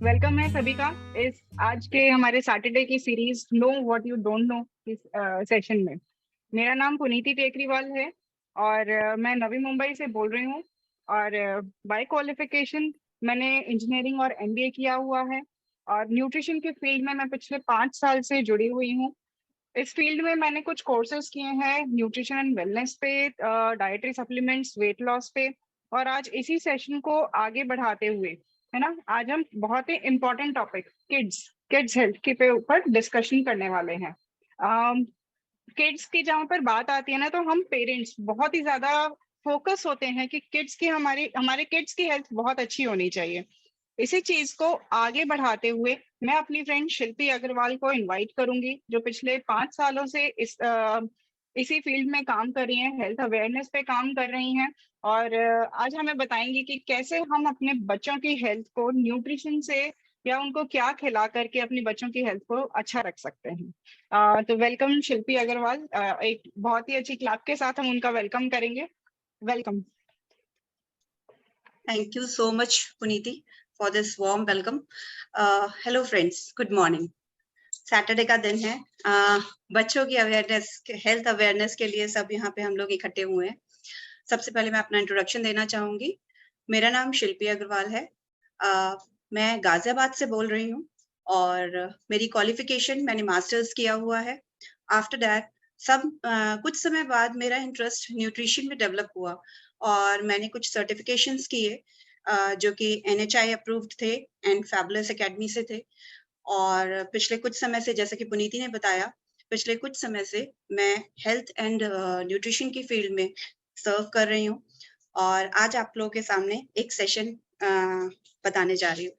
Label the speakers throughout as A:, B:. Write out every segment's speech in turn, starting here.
A: Welcome है सभी का इस आज के हमारे सैटरडे की series know what you don't know इस सेशन में। मेरा नाम पुनीति टेकरीवाल है और मैं नवी मुंबई से बोल रही हूँ। और बाय क्वालिफिकेशन मैंने इंजीनियरिंग और एमबीए किया हुआ है और न्यूट्रिशन के फील्ड में मैं पिछले 5 साल से जुड़ी हुई हूँ। इस फील्ड में मैंने कुछ कोर्सेज किए हैं न्यूट्रिशन एंड वेलनेस पे, डाइटरी सप्लीमेंट्स, वेट लॉस पे। और आज इसी सेशन को आगे बढ़ाते हुए, है ना, आज हम बहुत ही important topic kids kids health के पे ऊपर डिस्कशन करने वाले हैं। किड्स की जहाँ पर बात आती है ना, तो हम पेरेंट्स बहुत ही ज्यादा फोकस होते हैं कि किड्स की हमारी हमारे किड्स की हेल्थ बहुत अच्छी होनी चाहिए। इसी चीज को आगे बढ़ाते हुए मैं अपनी फ्रेंड शिल्पी अग्रवाल को इनवाइट करूंगी, जो पिछले 5 सालों से इसी फील्ड में काम कर रही हैं, हेल्थ अवेयरनेस पे काम कर रही हैं। और आज हमें बताएंगी कि कैसे हम अपने बच्चों की हेल्थ को न्यूट्रिशन से या उनको क्या खिला करके अपने बच्चों की हेल्थ को अच्छा रख सकते हैं। तो वेलकम शिल्पी अग्रवाल। एक बहुत ही अच्छी क्लैप के साथ हम उनका वेलकम करेंगे। Welcome.
B: Thank you so much, Puniti, for this warm welcome. Hello friends, good morning. Saturday का दिन है। बच्चों की अवेयरनेस, हेल्थ अवेयरनेस के लिए सब यहाँ पे हम लोग इकट्ठे हुए हैं। सबसे पहले मैं अपना इंट्रोडक्शन देना चाहूंगी। मेरा नाम शिल्पी अग्रवाल है। मैं गाजियाबाद से बोल रही हूँ और मेरी क्वालिफिकेशन, मैंने मास्टर्स किया हुआ है। आफ्टर दैट कुछ समय बाद मेरा इंटरेस्ट न्यूट्रिशन में डेवलप हुआ और मैंने कुछ सर्टिफिकेशंस किए जो कि NHI अप्रूव्ड थे एंड फैबुलस एकेडमी से थे। और पिछले कुछ समय से, जैसे कि पुनीति ने बताया, पिछले कुछ समय से मैं हेल्थ एंड न्यूट्रिशन की फील्ड में सर्व कर रही हूँ और आज आप लोगों के सामने एक सेशन बताने जा रही हूँ।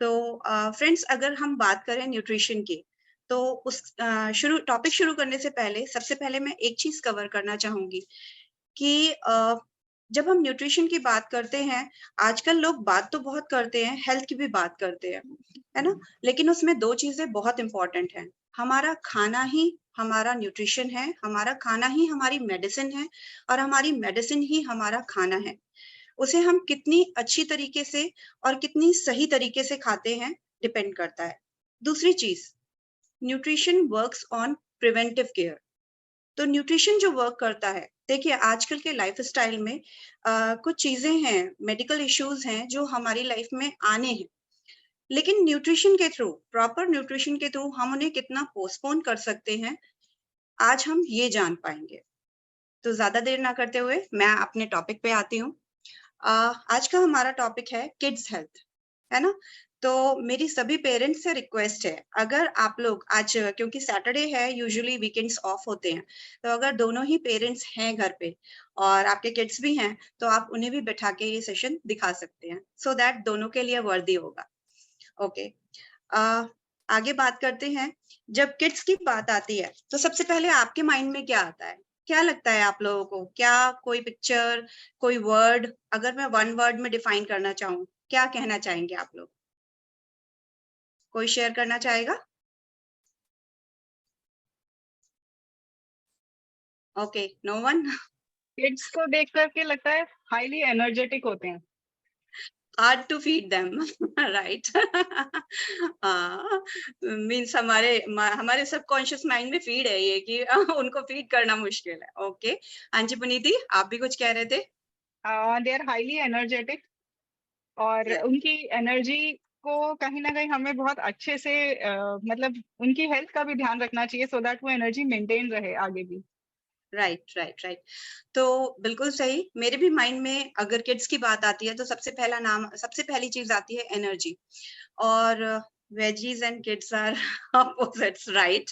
B: तो फ्रेंड्स, अगर हम बात करें न्यूट्रिशन की, तो उस टॉपिक शुरू करने से पहले सबसे पहले मैं एक चीज कवर करना चाहूंगी कि जब हम न्यूट्रिशन की बात करते हैं, आजकल लोग बात तो बहुत करते हैं, हेल्थ की भी बात करते हैं, है ना। लेकिन उसमें दो चीजें बहुत इंपॉर्टेंट हैं। हमारा खाना ही हमारा न्यूट्रिशन है, हमारा खाना ही हमारी मेडिसिन है और हमारी मेडिसिन ही हमारा खाना है। उसे हम कितनी अच्छी तरीके से और कितनी सही तरीके से खाते हैं, डिपेंड करता है। दूसरी चीज, nutrition works on preventive care. तो न्यूट्रिशन जो वर्क करता है, देखिए आजकल के लाइफस्टाइल में कुछ चीजें हैं, मेडिकल इश्यूज हैं जो हमारी लाइफ में आने हैं, लेकिन न्यूट्रिशन के थ्रू, प्रॉपर न्यूट्रिशन के थ्रू हम उन्हें कितना पोस्टपोन कर सकते हैं, आज हम ये जान पाएंगे। तो ज्यादा देर ना करते हुए मैं अपने टॉपिक पे आती हूँ। आज का हमारा टॉपिक है किड्स हेल्थ, है ना। तो मेरी सभी पेरेंट्स से रिक्वेस्ट है, अगर आप लोग आज, क्योंकि सैटरडे है, यूजुअली वीकेंड्स ऑफ होते हैं, तो अगर दोनों ही पेरेंट्स हैं घर पे और आपके किड्स भी हैं, तो आप उन्हें भी बैठा के ये सेशन दिखा सकते हैं, सो दैट दोनों के लिए वर्दी होगा। ओके। आगे बात करते हैं। जब किड्स की बात आती है तो सबसे पहले आपके माइंड में क्या आता है? क्या लगता है आप लोगों को? क्या कोई पिक्चर, कोई वर्ड, अगर मैं वन वर्ड में डिफाइन करना चाहूँ, क्या कहना चाहेंगे आप लोग? कोई शेयर करना चाहेगा? Okay, no one.
A: किड्स को देख करके लगता है हाईली एनर्जेटिक होते हैं।
B: Hard to feed them, right. Means हमारे सबकॉन्शियस माइंड में फीड है ये कि उनको फीड करना मुश्किल है। ओके। हाँ जी पुनीति, आप भी कुछ कह रहे थे?
A: दे आर हाईली एनर्जेटिक और उनकी एनर्जी को कहीं ना कहीं हमें बहुत अच्छे से मतलब उनकी हेल्थ का भी ध्यान रखना चाहिए सो दैट वो एनर्जी मेंटेन रहे आगे भी।
B: Right right right. तो बिल्कुल सही। मेरे भी माइंड में अगर किड्स की बात आती है तो सबसे पहली चीज आती है एनर्जी। और veggies and kids are opposites, right.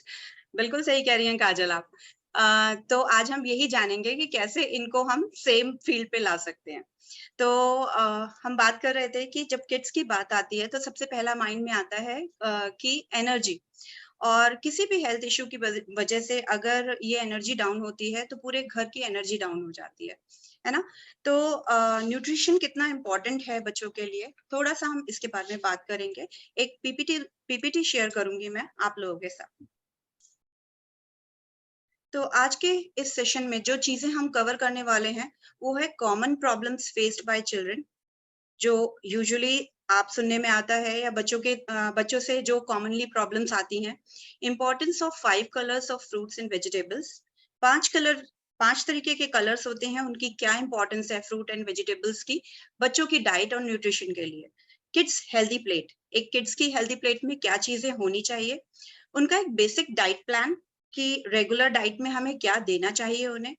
B: बिल्कुल सही कह रही हैं काजल आप। तो आज हम यही जानेंगे कि कैसे इनको हम सेम फील्ड पे ला सकते हैं। तो हम बात कर रहे थे कि जब किड्स की बात आती है तो सबसे पहला माइंड में आता है कि एनर्जी। और किसी भी हेल्थ इश्यू की वजह से अगर ये एनर्जी डाउन होती है तो पूरे घर की एनर्जी डाउन हो जाती है ना। तो न्यूट्रिशन कितना इम्पोर्टेंट है बच्चों के लिए, थोड़ा सा हम इसके बारे में बात करेंगे। एक पीपीटी शेयर करूंगी मैं आप लोगों के साथ। तो आज के इस सेशन में जो चीजें हम कवर करने वाले हैं वो है common problems faced by children, जो यूजुअली आप सुनने में आता है या बच्चों से जो कॉमनली प्रॉब्लम्स आती हैं, importance of 5 colours of fruits and vegetables. 5 तरीके के कलर्स होते हैं, उनकी क्या इंपॉर्टेंस है फ्रूट एंड वेजिटेबल्स की बच्चों की डाइट और न्यूट्रिशन के लिए। किड्स हेल्दी प्लेट, एक किड्स की हेल्दी प्लेट में क्या चीजें होनी चाहिए, उनका एक बेसिक डाइट प्लान कि रेगुलर डाइट में हमें क्या देना चाहिए उन्हें,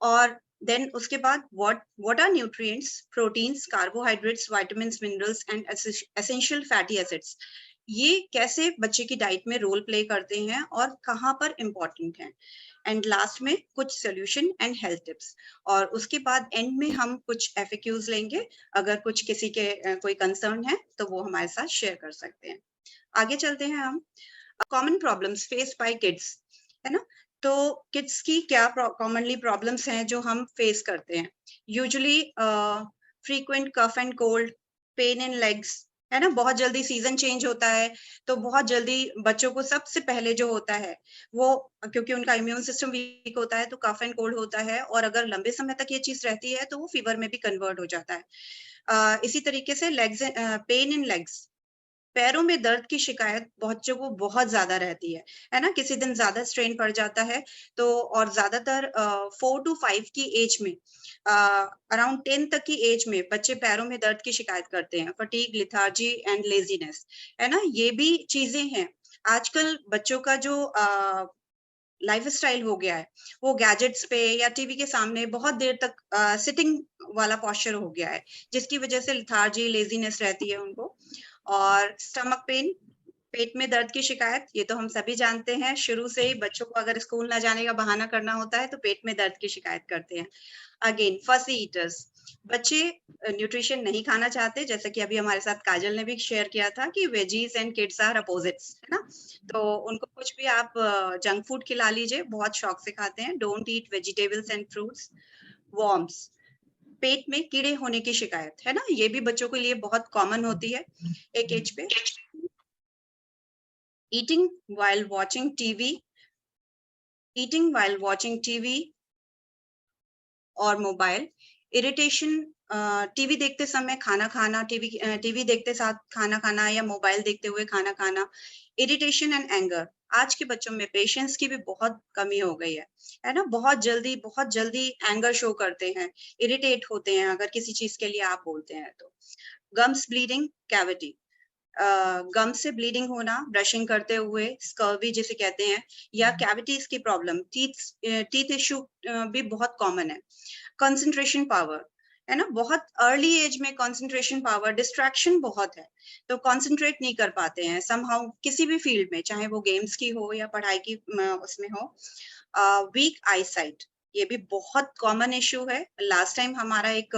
B: और देन उसके बाद what are nutrients, proteins, carbohydrates, vitamins, minerals and essential fatty acids, ये कैसे बच्चे की डाइट में रोल प्ले करते हैं और कहाँ पर इम्पोर्टेंट हैं। एंड लास्ट में कुछ सोल्यूशन एंड हेल्थ टिप्स, और उसके बाद एंड में हम कुछ एफएक्यूज लेंगे। अगर कुछ किसी के कोई कंसर्न है तो वो हमारे साथ शेयर कर सकते हैं। आगे चलते हैं हम। Common problems faced by Keats, है ना। तो किड्स की क्या कॉमनली प्रॉब्लम्स हैं जो हम फेस करते हैं। Usually frequent cough and cold, pain in legs, है ना। बहुत जल्दी सीजन चेंज होता है तो बहुत जल्दी बच्चों को सबसे पहले जो होता है वो, क्योंकि उनका इम्यून सिस्टम वीक होता है तो कफ एंड कोल्ड होता है, और अगर लंबे समय तक ये चीज रहती है तो वो फीवर में भी कन्वर्ट हो जाता है। इसी तरीके से लेग्स, पेन इन लेग्स, पैरों में दर्द की शिकायत बच्चों को बहुत ज्यादा रहती है ना। किसी दिन ज्यादा स्ट्रेन पड़ जाता है तो, और ज्यादातर 4 to 5 की एज में, अराउंड 10 तक की एज में बच्चे पैरों में दर्द की शिकायत करते हैं। फटीग, लिथार्जी एंड लेजीनेस, है ना। ये भी चीजें हैं। आजकल बच्चों का जो लाइफ स्टाइल हो गया है, वो गैजेट्स पे या टीवी के सामने बहुत देर तक सिटिंग वाला पोस्चर हो गया है, जिसकी वजह से लिथार्जी, लेजीनेस रहती है उनको। और स्टमक पेन, पेट में दर्द की शिकायत, ये तो हम सभी जानते हैं। शुरू से ही बच्चों को अगर स्कूल ना जाने का बहाना करना होता है तो पेट में दर्द की शिकायत करते हैं। अगेन फसी ईटर्स, बच्चे न्यूट्रिशन नहीं खाना चाहते, जैसे कि अभी हमारे साथ काजल ने भी शेयर किया था कि veggies and kids are opposites, है ना। तो उनको कुछ भी आप जंक फूड खिला लीजिए, बहुत शौक से खाते हैं। Don't eat vegetables and fruits. Worms, पेट में कीड़े होने की शिकायत, है ना। ये भी बच्चों के लिए बहुत कॉमन होती है एक एज पे। Eating while watching TV, eating while watching TV और मोबाइल, इरिटेशन, टीवी देखते समय खाना खाना, टीवी देखते साथ खाना खाना या मोबाइल देखते हुए खाना खाना, इरिटेशन एंड एंगर। आज के बच्चों में पेशेंस की भी बहुत कमी हो गई है ना। बहुत जल्दी एंगर शो करते हैं, इरिटेट होते हैं अगर किसी चीज के लिए आप बोलते हैं तो। गम्स ब्लीडिंग, कैविटी, गम से ब्लीडिंग होना ब्रशिंग करते हुए, स्कर्वी जिसे कहते हैं, या कैविटीज की प्रॉब्लम, टीथ इश्यू भी बहुत कॉमन है। कंसंट्रेशन पावर, है ना। बहुत अर्ली एज में कंसंट्रेशन पावर, डिस्ट्रैक्शन बहुत है तो कंसंट्रेट नहीं कर पाते हैं समहाउ किसी भी फील्ड में, चाहे वो गेम्स की हो या पढ़ाई की उसमें हो। वीक आई साइट, ये भी बहुत कॉमन इश्यू है। लास्ट टाइम हमारा एक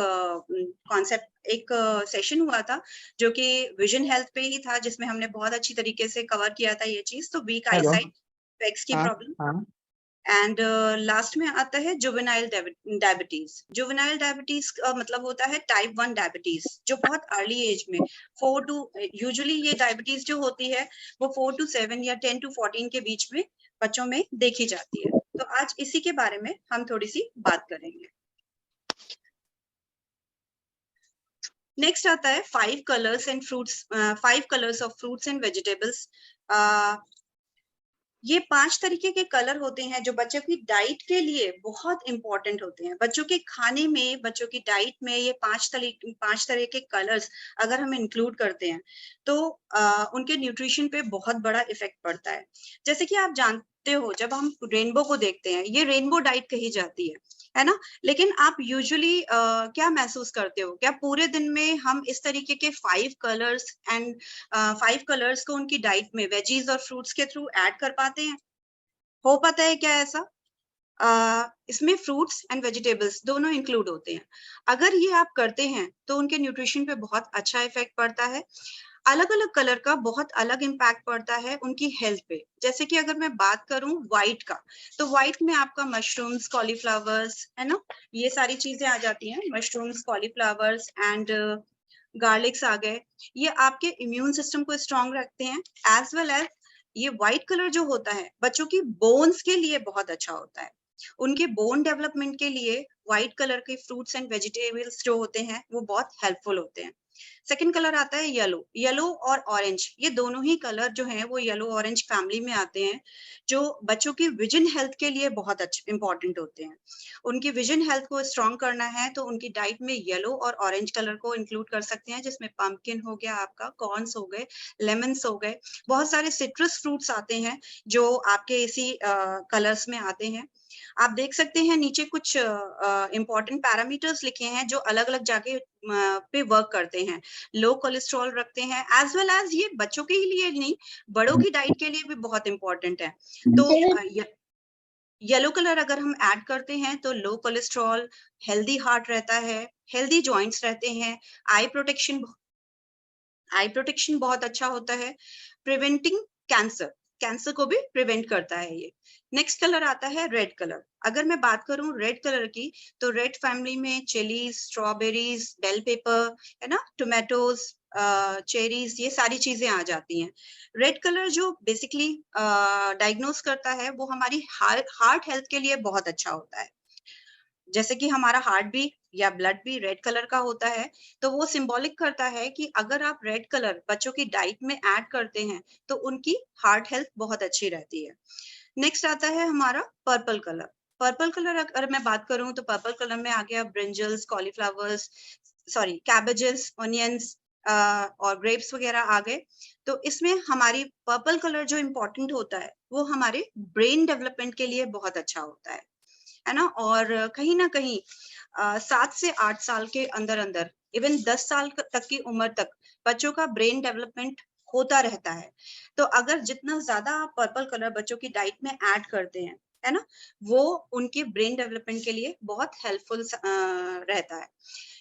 B: सेशन हुआ था जो कि विजन हेल्थ पे ही था, जिसमें हमने बहुत अच्छी तरीके से कवर किया था ये चीज। तो वीक आई
C: हेलो।
B: साइट, स्पेक्स की
C: हाँ
B: प्रॉब्लम।
C: हाँ।
B: एंड लास्ट में आता है जुवेनाइल डायबिटीज। जुवेनाइल डायबिटीज का मतलब होता है टाइप 1 डायबिटीज, जो बहुत अर्ली एज में, 4 टू, यूजुअली ये डायबिटीज जो होती है वो 4 to 7 या 10 to 14 के बीच में बच्चों में देखी जाती है। तो आज इसी के बारे में हम थोड़ी सी बात करेंगे। नेक्स्ट आता है 5 colours and fruits, 5 colours of fruits and vegetables. ये 5 तरीके के कलर होते हैं जो बच्चों की डाइट के लिए बहुत इंपॉर्टेंट होते हैं। बच्चों के खाने में, बच्चों की डाइट में ये 5 तरह के कलर्स अगर हम इंक्लूड करते हैं तो उनके न्यूट्रिशन पे बहुत बड़ा इफेक्ट पड़ता है। जैसे कि आप जानते हो, जब हम रेनबो को देखते हैं, ये रेनबो डाइट कही जाती है ना। लेकिन आप यूजुअली क्या महसूस करते हो, क्या पूरे दिन में हम इस तरीके के 5 कलर्स एंड 5 कलर्स को उनकी डाइट में वेजीज और फ्रूट्स के थ्रू ऐड कर पाते हैं? हो पाता है क्या ऐसा? इसमें फ्रूट्स एंड वेजिटेबल्स दोनों इंक्लूड होते हैं। अगर ये आप करते हैं तो उनके न्यूट्रिशन पे बहुत अच्छा इफेक्ट पड़ता है। अलग अलग कलर का बहुत अलग इम्पैक्ट पड़ता है उनकी हेल्थ पे। जैसे कि अगर मैं बात करूं व्हाइट का, तो व्हाइट में आपका मशरूम्स, कॉलीफ्लावर्स, है ना, ये सारी चीजें आ जाती हैं। मशरूम्स, कॉलीफ्लावर्स एंड गार्लिक्स आ गए। ये आपके इम्यून सिस्टम को स्ट्रांग रखते हैं, एज वेल एज ये व्हाइट कलर जो होता है बच्चों की बोन्स के लिए बहुत अच्छा होता है। उनके बोन डेवलपमेंट के लिए व्हाइट कलर के फ्रूट्स एंड वेजिटेबल्स जो होते हैं वो बहुत हेल्पफुल होते हैं। सेकंड कलर आता है येलो। येलो और ऑरेंज, ये दोनों ही कलर जो हैं वो येलो ऑरेंज फैमिली में आते हैं, जो बच्चों की विजन हेल्थ के लिए बहुत अच्छे इंपॉर्टेंट होते हैं। उनकी विजन हेल्थ को स्ट्रॉन्ग करना है तो उनकी डाइट में येलो और ऑरेंज कलर को इंक्लूड कर सकते हैं, जिसमें पंपकिन हो गया, आपका कॉर्न्स हो गए, लेमन्स हो गए, बहुत सारे सिट्रस फ्रूट्स आते हैं जो आपके इसी कलर्स में आते हैं। आप देख सकते हैं नीचे कुछ इंपॉर्टेंट पैरामीटर्स लिखे हैं जो अलग अलग जाके पे वर्क करते हैं। लो कोलेस्ट्रॉल रखते हैं, एज वेल एज ये बच्चों के ही लिए नहीं, बड़ों की डाइट के लिए भी बहुत इंपॉर्टेंट है। तो येलो कलर अगर हम ऐड करते हैं तो लो कोलेस्ट्रॉल, हेल्दी हार्ट रहता है, हेल्दी जॉइंट्स रहते हैं, आई प्रोटेक्शन बहुत अच्छा होता है, प्रिवेंटिंग कैंसर, कैंसर को भी प्रिवेंट करता है ये। नेक्स्ट कलर आता है रेड कलर। अगर मैं बात करूं रेड कलर की, तो रेड फैमिली में चिलीज, स्ट्रॉबेरीज, बेल पेपर, है ना, टोमेटोज, चेरीज, ये सारी चीजें आ जाती हैं। रेड कलर जो बेसिकली डायग्नोस करता है वो हमारी हार्ट हेल्थ के लिए बहुत अच्छा होता है। जैसे कि हमारा हार्ट भी या ब्लड भी रेड कलर का होता है, तो वो सिंबॉलिक करता है कि अगर आप रेड कलर बच्चों की डाइट में ऐड करते हैं तो उनकी हार्ट हेल्थ बहुत अच्छी रहती है। नेक्स्ट आता है हमारा पर्पल कलर। पर्पल कलर अगर मैं बात करूं तो पर्पल कलर में आ गया brinjals, cauliflowers, sorry cabbages, onions और ग्रेप्स वगैरह आ गए। तो इसमें हमारी पर्पल कलर जो इम्पोर्टेंट होता है वो हमारे ब्रेन डेवलपमेंट के लिए बहुत अच्छा होता है ना। और कहीं ना कहीं 7 से 8 साल के अंदर अंदर, इवन 10 साल तक की उम्र तक बच्चों का ब्रेन डेवलपमेंट होता रहता है। तो अगर जितना ज्यादा आप पर्पल कलर बच्चों की डाइट में ऐड करते हैं, है ना, वो उनके ब्रेन डेवलपमेंट के लिए बहुत हेल्पफुल रहता है।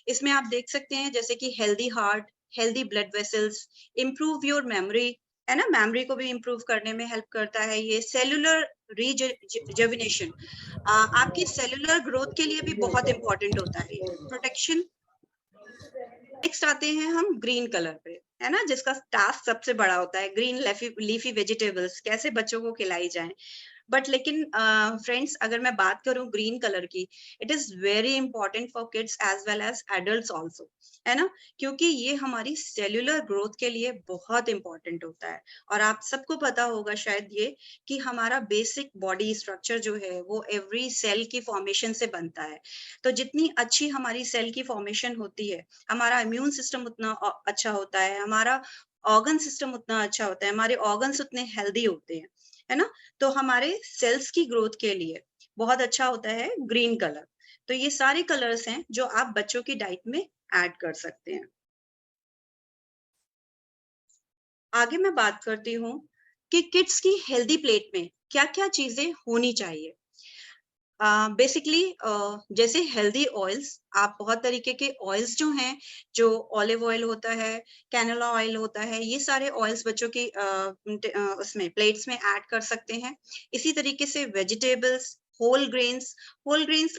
B: इसमें आप देख सकते हैं जैसे कि healthy heart, healthy blood vessels, improve your memory, है ना, मेमोरी को भी इम्प्रूव करने में हेल्प करता है ये। सेलुलर रिजेविनेशन, आपकी सेलुलर ग्रोथ के लिए भी बहुत इंपॉर्टेंट होता है ये। प्रोटेक्शन। नेक्स्ट आते हैं हम ग्रीन कलर पे, है ना, जिसका टास्क सबसे बड़ा होता है, ग्रीन लीफी वेजिटेबल्स कैसे बच्चों को खिलाई जाएं। बट लेकिन फ्रेंड्स अगर मैं बात करूं ग्रीन कलर की, it is very important for kids as well as adults also, है ना, क्योंकि ये हमारी सेल्यूलर ग्रोथ के लिए बहुत इंपॉर्टेंट होता है। और आप सबको पता होगा शायद ये कि हमारा बेसिक बॉडी स्ट्रक्चर जो है वो एवरी सेल की फॉर्मेशन से बनता है। तो जितनी अच्छी हमारी सेल की फॉर्मेशन होती है, हमारा इम्यून सिस्टम उतना अच्छा होता है, हमारा ऑर्गन सिस्टम उतना अच्छा होता है, हमारे ऑर्गन्स उतने हेल्दी होते हैं, है ना। तो हमारे सेल्स की ग्रोथ के लिए बहुत अच्छा होता है ग्रीन कलर। तो ये सारे कलर्स हैं जो आप बच्चों की डाइट में ऐड कर सकते हैं। आगे मैं बात करती हूँ कि किड्स की हेल्दी प्लेट में क्या क्या चीजें होनी चाहिए। बेसिकली जैसे हेल्दी ऑयल्स, आप बहुत तरीके के ऑयल्स जो हैं, जो ऑलिव ऑयल होता है, कैनोला ऑयल होता है, ये सारे ऑयल्स बच्चों की उसमें प्लेट्स में ऐड कर सकते हैं। इसी तरीके से वेजिटेबल्स, होल ग्रेन्स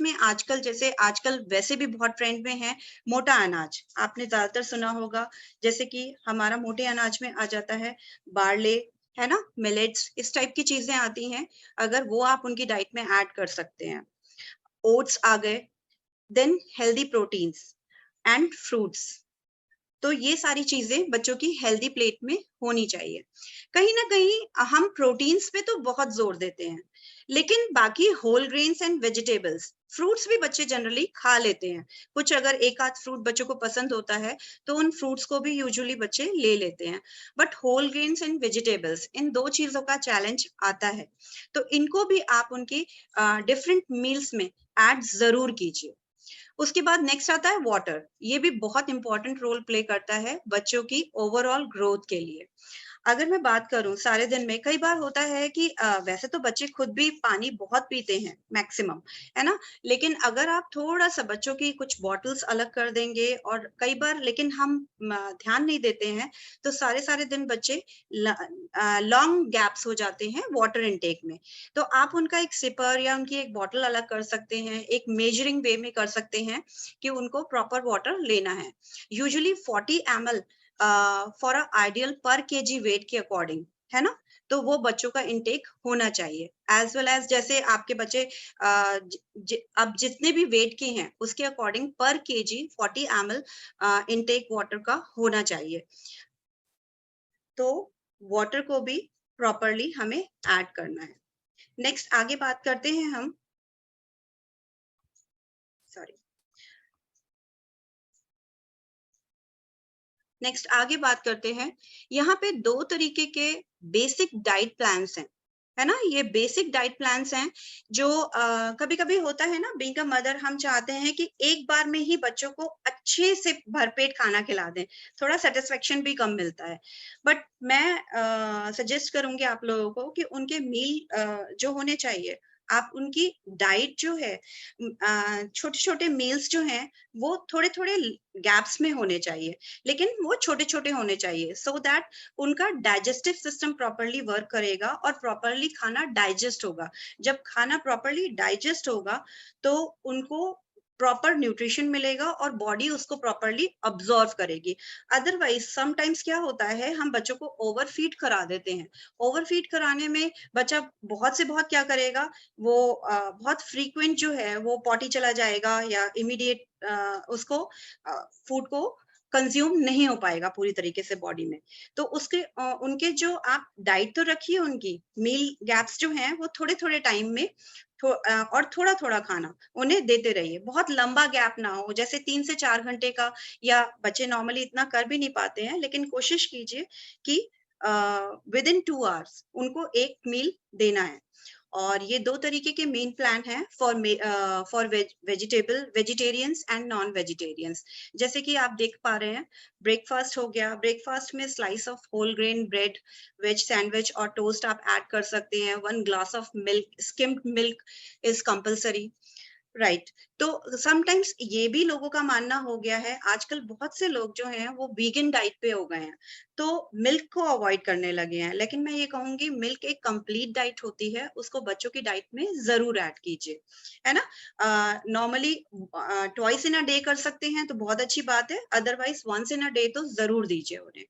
B: में आजकल, जैसे आजकल वैसे भी बहुत ट्रेंड में है मोटा अनाज, आपने ज्यादातर सुना होगा। जैसे कि हमारा मोटे अनाज में आ जाता है बार्ले, है ना, मिलेट्स, इस टाइप की चीजें आती हैं, अगर वो आप उनकी डाइट में ऐड कर सकते हैं। ओट्स आ गए, then healthy proteins and fruits. तो ये सारी चीजें बच्चों की हेल्दी प्लेट में होनी चाहिए। कहीं ना कहीं हम प्रोटीन्स पे तो बहुत जोर देते हैं, लेकिन बाकी whole grains and vegetables, fruits भी बच्चे जनरली खा लेते हैं। कुछ अगर एक आध फ्रूट बच्चों को पसंद होता है तो उन फ्रूट्स को भी यूजुअली बच्चे ले लेते हैं। But whole grains and vegetables, इन दो चीजों का चैलेंज आता है, तो इनको भी आप उनकी डिफरेंट मील्स में ऐड जरूर कीजिए। उसके बाद नेक्स्ट आता है वाटर। ये भी बहुत इंपॉर्टेंट रोल प्ले करता है बच्चों की ओवरऑल ग्रोथ के लिए। अगर मैं बात करूं सारे दिन में, कई बार होता है कि वैसे तो बच्चे खुद भी पानी बहुत पीते हैं मैक्सिमम, है ना, लेकिन अगर आप थोड़ा सा बच्चों की कुछ बॉटल्स अलग कर देंगे, और कई बार लेकिन हम ध्यान नहीं देते हैं, तो सारे सारे दिन बच्चे लॉन्ग गैप्स हो जाते हैं वाटर इनटेक में। तो आप उनका एक सिपर या उनकी एक बॉटल अलग कर सकते हैं, एक मेजरिंग वे में कर सकते हैं कि उनको प्रॉपर वाटर लेना है। यूजुअली 40 ml फॉर आइडियल पर केजी वेट के अकॉर्डिंग, है ना, तो वो बच्चों का इंटेक होना चाहिए। एज वेल एज जैसे आपके बच्चे अब जितने भी वेट के हैं उसके अकॉर्डिंग पर केजी 40 ml इंटेक वाटर का होना चाहिए। तो वाटर को भी प्रॉपरली हमें ऐड करना है। नेक्स्ट आगे बात करते हैं हम, सॉरी, नेक्स्ट आगे बात करते हैं। यहाँ पे 2 तरीके के बेसिक डाइट प्लान्स हैं, है ना। ये बेसिक डाइट प्लान्स हैं जो कभी कभी होता है ना, बीइंग अ मदर हम चाहते हैं कि एक बार में ही बच्चों को अच्छे से भरपेट खाना खिला दें, थोड़ा सेटिस्फेक्शन भी कम मिलता है। बट मैं सजेस्ट करूंगी आप लोगों को कि उनके मील जो होने चाहिए, आप उनकी डाइट जो है, छोटे छोटे मील्स जो हैं वो थोड़े थोड़े गैप्स में होने चाहिए, लेकिन वो छोटे छोटे होने चाहिए, सो दैट उनका डाइजेस्टिव सिस्टम प्रॉपरली वर्क करेगा और प्रॉपरली खाना डाइजेस्ट होगा। जब खाना प्रॉपरली डाइजेस्ट होगा तो उनको प्रॉपर न्यूट्रिशन मिलेगा और बॉडी उसको प्रॉपरली अब्सॉर्व करेगी। अदरवाइज समटाइम्स क्या होता है, हम बच्चों को ओवरफीड करा देते हैं। ओवरफीड कराने में बच्चा बहुत से बहुत क्या करेगा, वो बहुत फ्रीक्वेंट जो है वो पॉटी चला जाएगा या इमीडिएट उसको फूड को कंज्यूम नहीं हो पाएगा पूरी तरीके से बॉडी में। तो उसके उनके जो आप डाइट तो रखिए, उनकी मील गैप्स जो हैं वो थोड़े थोड़े टाइम में और थोड़ा थोड़ा खाना उन्हें देते रहिए। बहुत लंबा गैप ना हो, जैसे 3 से 4 घंटे का, या बच्चे नॉर्मली इतना कर भी नहीं पाते हैं, लेकिन कोशिश कीजिए कि विद इन 2 आवर्स उनको एक मील देना है। और ये 2 तरीके के मेन प्लान हैं for vegetarians and non vegetarians. जैसे कि आप देख पा रहे हैं, ब्रेकफास्ट हो गया, ब्रेकफास्ट में slice of whole grain bread, veg sandwich और टोस्ट आप ऐड कर सकते हैं। 1 glass of milk, skimmed milk is compulsory, right. तो समटाइम्स ये भी लोगों का मानना हो गया है, आजकल बहुत से लोग जो हैं वो वीगन डाइट पे हो गए हैं, तो मिल्क को अवॉइड करने लगे हैं। लेकिन मैं ये कहूंगी मिल्क एक कंप्लीट डाइट होती है, उसको बच्चों की डाइट में जरूर ऐड कीजिए, है ना। Normally twice in a day कर सकते हैं तो बहुत अच्छी बात है, otherwise once in a day तो जरूर दीजिए उन्हें।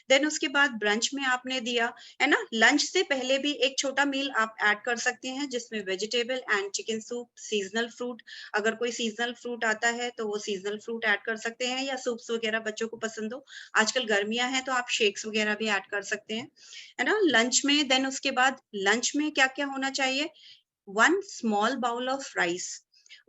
B: देन उसके बाद ब्रंच में आपने दिया, है ना, लंच से पहले भी एक छोटा मील आप ऐड कर सकते हैं जिसमें vegetable and chicken soup, seasonal fruit, अगर कोई सीजनल फ्रूट आता है तो वो सीजनल फ्रूट ऐड कर सकते हैं, या सूप्स वगैरह बच्चों को पसंद हो, आजकल गर्मियां हैं तो आप शेक्स वगैरह भी ऐड कर सकते हैं, है ना, लंच में। देन उसके बाद लंच में क्या क्या होना चाहिए, 1 small bowl of rice,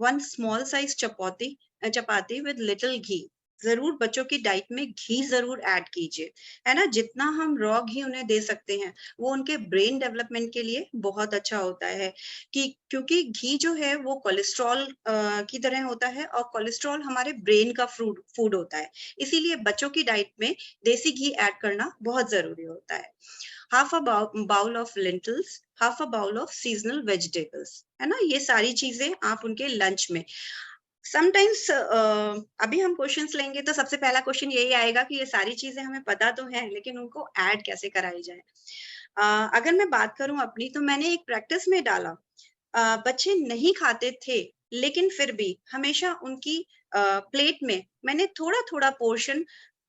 B: 1 small size chapati with little ghee. जरूर बच्चों की डाइट में घी जरूर ऐड कीजिए, है ना। जितना हम रॉ घी उन्हें दे सकते हैं वो उनके ब्रेन डेवलपमेंट के लिए बहुत अच्छा होता है, कि क्योंकि घी जो है वो कोलेस्ट्रॉल की तरह होता है, और कोलेस्ट्रॉल हमारे ब्रेन का फूड होता है। इसीलिए बच्चों की डाइट में देसी घी ऐड करना बहुत जरूरी होता है। Half a bowl of lentils, half a bowl of seasonal vegetables, है ना। ये सारी चीजें आप उनके लंच में, समटाइम्स अभी हम क्वेश्चंस लेंगे तो सबसे पहला क्वेश्चन यही आएगा कि ये सारी चीजें हमें पता तो है, लेकिन उनको ऐड कैसे कराई जाए। अगर मैं बात करूं अपनी, तो मैंने एक प्रैक्टिस में डाला, बच्चे नहीं खाते थे लेकिन फिर भी हमेशा उनकी प्लेट में मैंने थोड़ा थोड़ा पोर्शन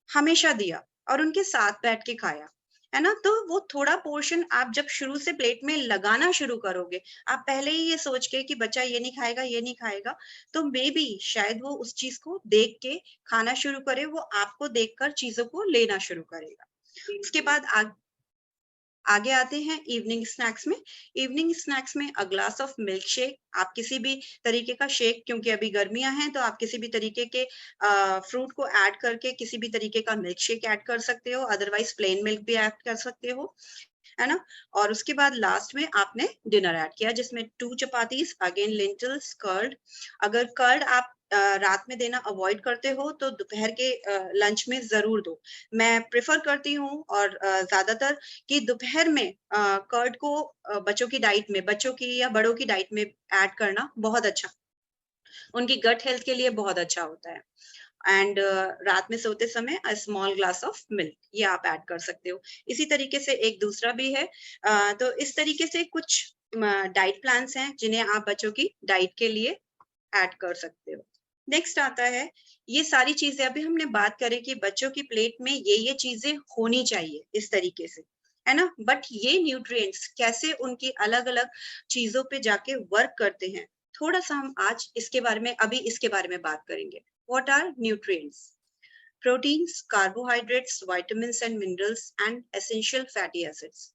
B: हमेशा दिया और उनके साथ बैठ के खाया, है ना। तो वो थोड़ा पोर्शन आप जब शुरू से प्लेट में लगाना शुरू करोगे, आप पहले ही ये सोच के कि बच्चा ये नहीं खाएगा, ये नहीं खाएगा, तो मे बी शायद वो उस चीज को देख के खाना शुरू करे, वो आपको देखकर चीजों को लेना शुरू करेगा। उसके बाद आगे आते हैं इवनिंग स्नैक्स में। इवनिंग स्नैक्स में a glass of milk shake, आप किसी भी तरीके का शेक, क्योंकि अभी गर्मियां हैं तो आप किसी भी तरीके के फ्रूट को ऐड करके किसी भी तरीके का मिल्क शेक ऐड कर सकते हो, अदरवाइज प्लेन मिल्क भी ऐड कर सकते हो, है ना। और उसके बाद लास्ट में आपने डिनर ऐड किया जिसमें 2 चपातीस, अगेन लेंटिल्स, कर्ड। अगर कर्ड आप रात में देना अवॉइड करते हो तो दोपहर के लंच में जरूर दो। मैं प्रेफर करती हूँ और ज्यादातर कि दोपहर में कर्ड को बच्चों की डाइट में, बच्चों की या बड़ों की डाइट में ऐड करना बहुत अच्छा, उनकी गट हेल्थ के लिए बहुत अच्छा होता है। एंड रात में सोते समय a small glass of milk, ये आप ऐड कर सकते हो। इसी तरीके से एक दूसरा भी है। तो इस तरीके से कुछ डाइट प्लान्स हैं जिन्हें आप बच्चों की डाइट के लिए ऐड कर सकते हो। नेक्स्ट आता है, ये सारी चीजें अभी हमने बात करें कि बच्चों की प्लेट में ये चीजें होनी चाहिए इस तरीके से, है ना। बट ये न्यूट्रिएंट्स कैसे उनकी अलग अलग चीजों पे जाके वर्क करते हैं, थोड़ा सा हम आज इसके बारे में बात करेंगे। What are nutrients? Proteins, carbohydrates, vitamins and minerals and essential fatty acids.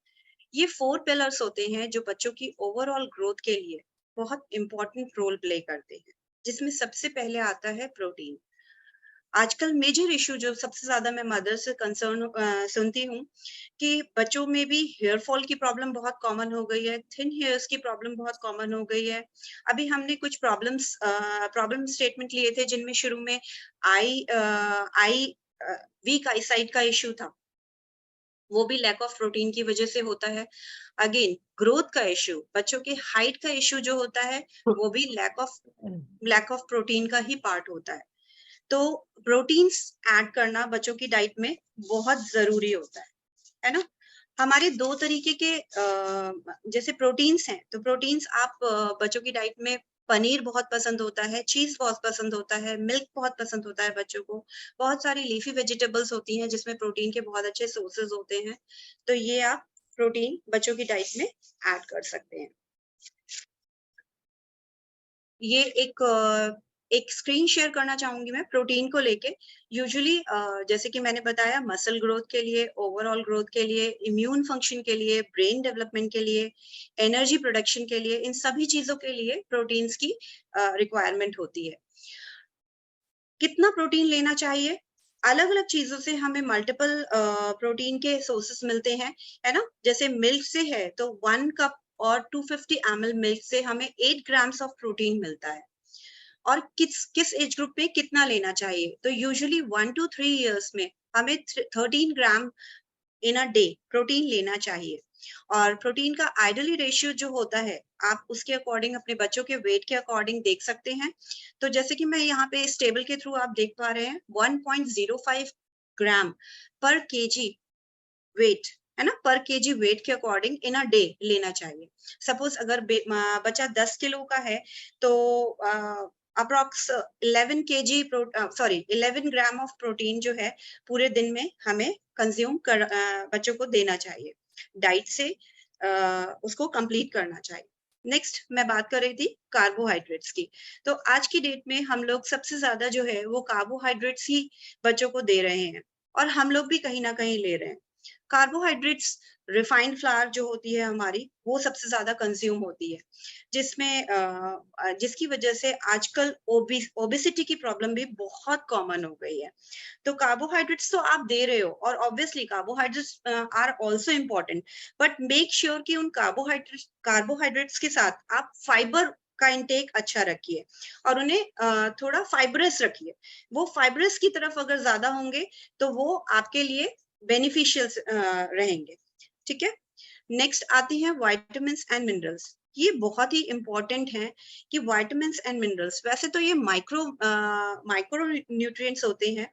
B: ये 4 पिलर्स होते हैं जो बच्चों की ओवरऑल ग्रोथ के लिए बहुत इंपॉर्टेंट रोल प्ले करते हैं, जिसमें सबसे पहले आता है प्रोटीन। आजकल मेजर इशू जो सबसे ज्यादा मैं मदर से कंसर्न सुनती हूँ कि बच्चों में भी हेयर फॉल की प्रॉब्लम बहुत कॉमन हो गई है, थिन हेयर्स की प्रॉब्लम बहुत कॉमन हो गई है। अभी हमने कुछ प्रॉब्लम स्टेटमेंट लिए थे जिनमें शुरू में आई वीक आई साइट का इशू था, वो भी लैक ऑफ प्रोटीन की वजह से होता है। अगेन ग्रोथ का इशू, बच्चों के हाइट का इशू जो होता है, वो भी लैक ऑफ प्रोटीन का ही पार्ट होता है। तो प्रोटीन्स ऐड करना बच्चों की डाइट में बहुत जरूरी होता है ना। हमारे दो तरीके के जैसे प्रोटीन्स हैं, तो प्रोटीन्स आप बच्चों की डाइट में पनीर बहुत पसंद होता है, चीज बहुत पसंद होता है, मिल्क बहुत पसंद होता है बच्चों को। बहुत सारी लीफी वेजिटेबल्स होती हैं जिसमें प्रोटीन के बहुत अच्छे सोर्सेज होते हैं, तो ये आप प्रोटीन बच्चों की डाइट में ऐड कर सकते हैं। ये एक स्क्रीन शेयर करना चाहूंगी मैं प्रोटीन को लेके। यूजुअली जैसे कि मैंने बताया, मसल ग्रोथ के लिए, ओवरऑल ग्रोथ के लिए, इम्यून फंक्शन के लिए, ब्रेन डेवलपमेंट के लिए, एनर्जी प्रोडक्शन के लिए, इन सभी चीजों के लिए प्रोटीन्स की रिक्वायरमेंट होती है। कितना प्रोटीन लेना चाहिए? अलग अलग चीजों से हमें मल्टीपल प्रोटीन के सोर्सेस मिलते हैं, है ना। जैसे मिल्क से है तो 1 कप और 250 ml मिल्क से हमें 8 ग्राम्स ऑफ प्रोटीन मिलता है। और किस किस एज ग्रुप में कितना लेना चाहिए? तो यूजुअली 1 to 3 इयर्स में हमें 13 ग्राम इन अ डे प्रोटीन लेना चाहिए। और प्रोटीन का आइडली रेशियो जो होता है, आप उसके अकॉर्डिंग अपने बच्चों के वेट के अकॉर्डिंग देख सकते हैं। तो जैसे कि मैं यहाँ पे इस टेबल के थ्रू आप देख पा रहे हैं, 1.05 ग्राम पर केजी वेट, है ना, पर केजी वेट के अकॉर्डिंग इन अ डे लेना चाहिए। सपोज अगर बच्चा 10 किलो का है तो approx 11 KG 11 gram of protein जो है पूरे दिन में हमें कंज्यूम कर बच्चों को देना चाहिए। डाइट से उसको कंप्लीट करना चाहिए। नेक्स्ट मैं बात कर रही थी कार्बोहाइड्रेट्स की। तो आज की डेट में हम लोग सबसे ज्यादा जो है वो कार्बोहाइड्रेट्स ही बच्चों को दे रहे हैं, और हम लोग भी कहीं ना कहीं ले रहे हैं। कार्बोहाइड्रेट्स, रिफाइंड फ्लावर जो होती है हमारी, वो सबसे ज्यादा कंज्यूम होती है, जिसकी वजह से आजकल ओबेसिटी की प्रॉब्लम भी बहुत कॉमन हो गई है। तो कार्बोहाइड्रेट्स तो आप दे रहे हो, और obviously carbohydrates are also important, but make sure कि उन कार्बोहाइड्रेट्स के साथ आप फाइबर का इंटेक अच्छा रखिए, और उन्हें थोड़ा फाइब्रस रखिए। वो फाइब्रस की तरफ अगर ज्यादा होंगे तो वो आपके लिए बेनिफिशियल रहेंगे। ठीक है। नेक्स्ट आती हैं विटामिन्स एंड मिनरल्स। ये बहुत ही इंपॉर्टेंट है कि विटामिन्स एंड मिनरल्स, वैसे तो ये माइक्रो न्यूट्रिएंट्स होते हैं,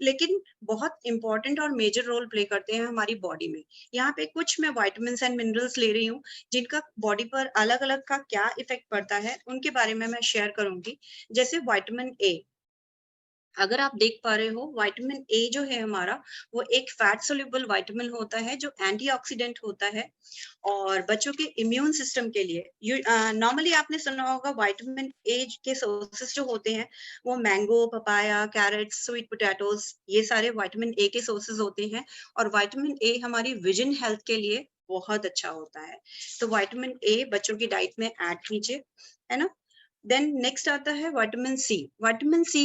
B: लेकिन बहुत इंपॉर्टेंट और मेजर रोल प्ले करते हैं हमारी बॉडी में। यहाँ पे कुछ मैं विटामिन्स एंड मिनरल्स ले रही हूँ जिनका बॉडी पर अलग अलग का क्या इफेक्ट पड़ता है, उनके बारे में मैं शेयर करूंगी। जैसे विटामिन ए, अगर आप देख पा रहे हो, विटामिन ए जो है हमारा, वो एक फैट सोल्यूबल विटामिन होता है जो एंटीऑक्सीडेंट होता है, और बच्चों के इम्यून सिस्टम के लिए नॉर्मली आपने सुना होगा विटामिन ए के सोर्सेस जो होते हैं वो mango, papaya, carrot, sweet potatoes, ये सारे विटामिन ए के सोर्सेस होते हैं। और विटामिन ए हमारी विजन हेल्थ के लिए बहुत अच्छा होता है। तो विटामिन ए बच्चों की डाइट में ऐड कीजिए, है ना। देन नेक्स्ट आता है विटामिन सी। विटामिन सी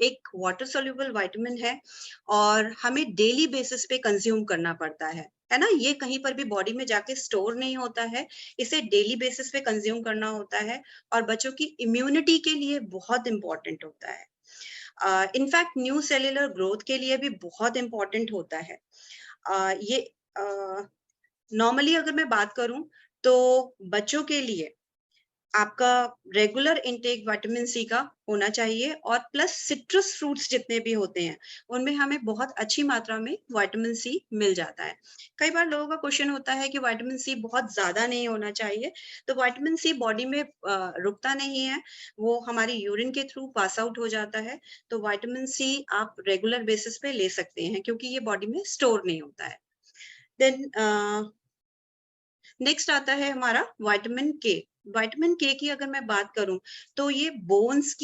B: एक वाटर सोल्यूबल विटामिन है, और हमें डेली बेसिस पे कंज्यूम करना पड़ता है ना। ये कहीं पर भी बॉडी में जाके स्टोर नहीं होता है, इसे डेली बेसिस पे कंज्यूम करना होता है, और बच्चों की इम्यूनिटी के लिए बहुत इंपॉर्टेंट होता है। इनफैक्ट न्यू सेल्यूलर ग्रोथ के लिए भी बहुत इंपॉर्टेंट होता है। ये नॉर्मली अगर मैं बात करूं तो बच्चों के लिए आपका रेगुलर इनटेक विटामिन सी का होना चाहिए, और प्लस सिट्रस फ्रूट्स जितने भी होते हैं उनमें हमें बहुत अच्छी मात्रा में विटामिन सी मिल जाता है। कई बार लोगों का क्वेश्चन होता है कि विटामिन सी बहुत ज्यादा नहीं होना चाहिए। तो विटामिन सी बॉडी में रुकता नहीं है, वो हमारी यूरिन के थ्रू पास आउट हो जाता है। तो विटामिन सी आप रेगुलर बेसिस पे ले सकते हैं क्योंकि ये बॉडी में स्टोर नहीं होता है। देन नेक्स्ट आता है हमारा विटामिन के। विटामिन के की अगर मैं बात करूं तो ये बोन्स